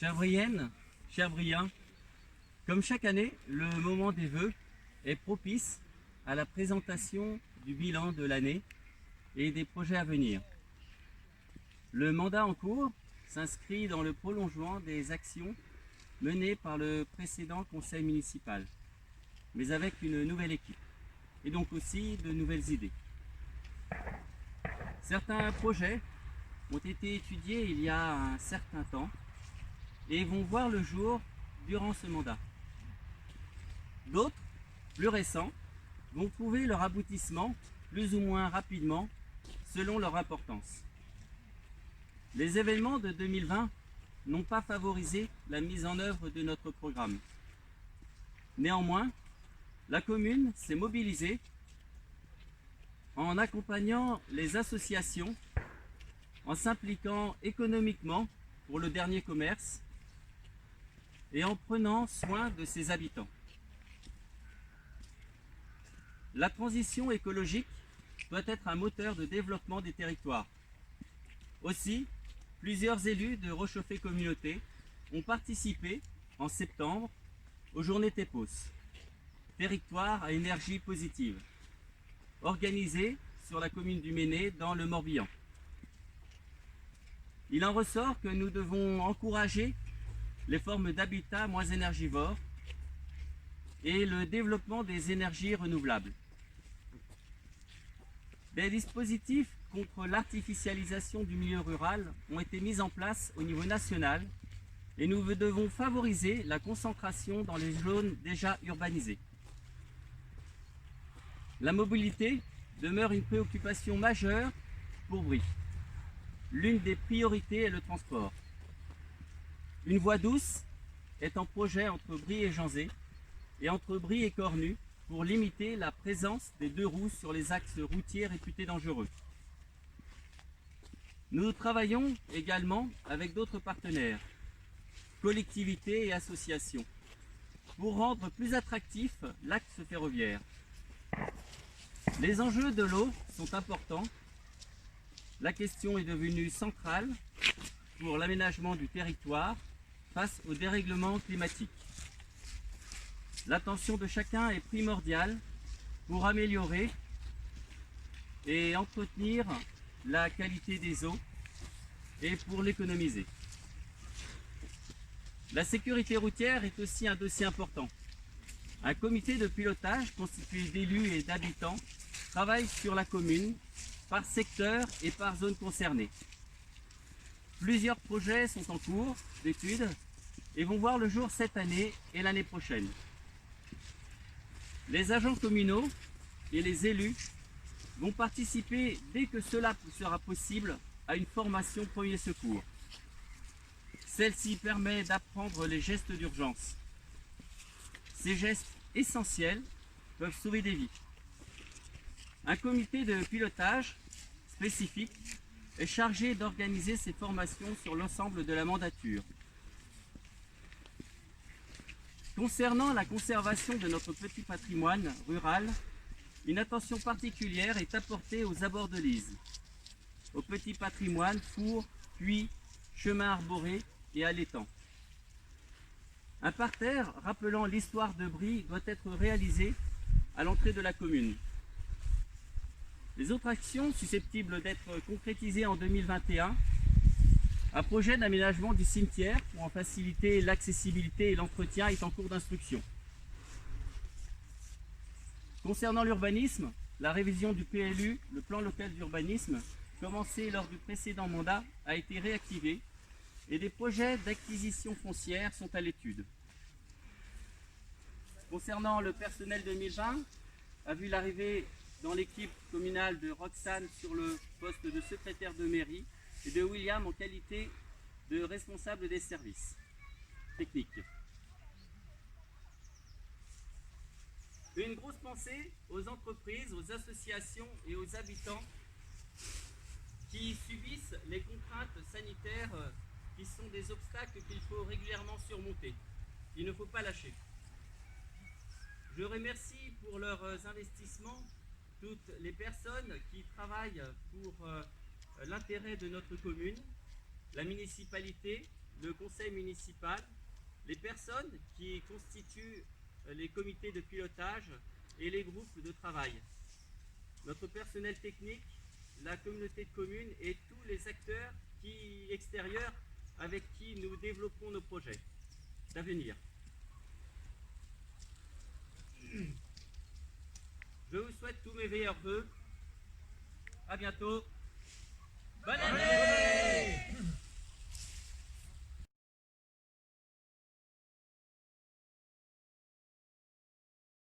Chère Brienne, cher Brien, comme chaque année, le moment des vœux est propice à la présentation du bilan de l'année et des projets à venir. Le mandat en cours s'inscrit dans le prolongement des actions menées par le précédent conseil municipal, mais avec une nouvelle équipe et donc aussi de nouvelles idées. Certains projets ont été étudiés il y a un certain temps et vont voir le jour durant ce mandat. D'autres, plus récents, vont trouver leur aboutissement plus ou moins rapidement selon leur importance. Les événements de 2020 n'ont pas favorisé la mise en œuvre de notre programme. Néanmoins, la commune s'est mobilisée en accompagnant les associations, en s'impliquant économiquement pour le dernier commerce et en prenant soin de ses habitants. La transition écologique doit être un moteur de développement des territoires. Aussi, plusieurs élus de Rechauffée Communauté ont participé en septembre aux Journées TEPOS, territoire à énergie positive, organisées sur la commune du Méné dans le Morbihan. Il en ressort que nous devons encourager les formes d'habitat moins énergivores et le développement des énergies renouvelables. Des dispositifs contre l'artificialisation du milieu rural ont été mis en place au niveau national et nous devons favoriser la concentration dans les zones déjà urbanisées. La mobilité demeure une préoccupation majeure pour Brie. L'une des priorités est le transport. Une voie douce est en projet entre Brie et Janzé et entre Brie et Cornu pour limiter la présence des deux roues sur les axes routiers réputés dangereux. Nous travaillons également avec d'autres partenaires, collectivités et associations, pour rendre plus attractif l'axe ferroviaire. Les enjeux de l'eau sont importants. La question est devenue centrale pour l'aménagement du territoire face au dérèglement climatique. L'attention de chacun est primordiale pour améliorer et entretenir la qualité des eaux et pour l'économiser. La sécurité routière est aussi un dossier important. Un comité de pilotage constitué d'élus et d'habitants travaille sur la commune par secteur et par zone concernée. Plusieurs projets sont en cours d'étude et vont voir le jour cette année et l'année prochaine. Les agents communaux et les élus vont participer dès que cela sera possible à une formation premier secours. Celle-ci permet d'apprendre les gestes d'urgence. Ces gestes essentiels peuvent sauver des vies. Un comité de pilotage spécifique est chargé d'organiser ces formations sur l'ensemble de la mandature. Concernant la conservation de notre petit patrimoine rural, une attention particulière est apportée aux abords de l'Ise, au petit patrimoine, fours, puits, chemins arborés et à l'étang. Un parterre rappelant l'histoire de Brie doit être réalisé à l'entrée de la commune. Les autres actions susceptibles d'être concrétisées en 2021, un projet d'aménagement du cimetière pour en faciliter l'accessibilité et l'entretien est en cours d'instruction. Concernant l'urbanisme, la révision du PLU, le plan local d'urbanisme, commencé lors du précédent mandat, a été réactivée et des projets d'acquisition foncière sont à l'étude. Concernant le personnel 2020, a vu l'arrivée dans l'équipe communale de Roxane sur le poste de secrétaire de mairie et de William en qualité de responsable des services techniques. Une grosse pensée aux entreprises, aux associations et aux habitants qui subissent les contraintes sanitaires qui sont des obstacles qu'il faut régulièrement surmonter. Il ne faut pas lâcher. Je remercie pour leurs investissements toutes les personnes qui travaillent pour l'intérêt de notre commune, la municipalité, le conseil municipal, les personnes qui constituent les comités de pilotage et les groupes de travail, notre personnel technique, la communauté de communes et tous les acteurs extérieurs avec qui nous développons nos projets d'avenir. Je vous souhaite tous mes meilleurs vœux. À bientôt. Bonne année!